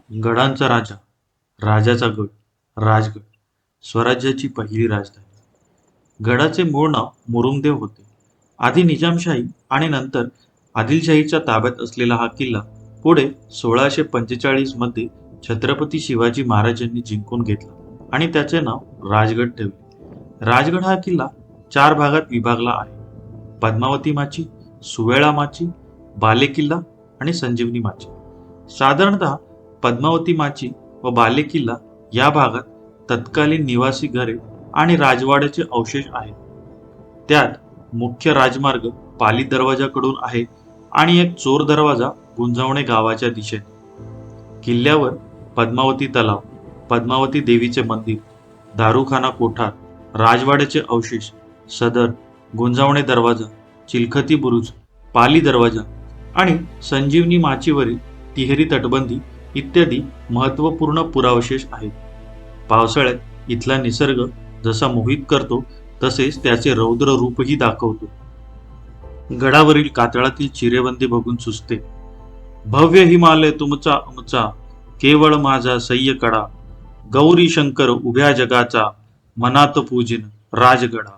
गडांचा राजा, राजाचा गड, राजगड, स्वराज्याची पहिली राजधानी. गडाचे मूळ नाव मुरुमदेव होते. आधी निजामशाही आणि नंतर आदिलशाहीच्या ताब्यात असलेला हा किल्ला पुढे 1645 मध्ये छत्रपती शिवाजी महाराजांनी जिंकून घेतला आणि त्याचे नाव राजगड ठेवले. राजगड हा किल्ला 4 भागात विभागला आहे: पद्मावती माची, सुवेळा माची, बालेकिल्ला आणि संजीवनी माची. साधारणतः पद्मावती माची व बालेकिल्ला या भागात तत्कालीन निवासी घरे आणि राजवाड्याचे अवशेष आहेत. त्यात मुख्य राजमार्ग पाली दरवाजाकडून आहे आणि एक चोर दरवाजा गुंजवणे गावाच्या दिशेने. किल्ल्यावर पद्मावती तलाव, पद्मावती देवीचे मंदिर, दारुखाना कोठार, राजवाड्याचे अवशेष, सदर, गुंजवणे दरवाजा, चिलखती बुरुज, पाली दरवाजा आणि संजीवनी माचीवरील तिहेरी तटबंदी इत्यादी महत्त्वपूर्ण पुरावशेष आहेत. पावसाळ्यात इथला निसर्ग जसा मोहित करतो तसेच त्याचे रौद्र रूपही दाखवतो. गडावरील कातळातील चिरेबंदी बघून सुचते, भव्य हिमालय तुमचा उंचा, केवळ माझा सह्य कडा, गौरी शंकर उभ्या जगाचा, मनात पूजिन राजगडा.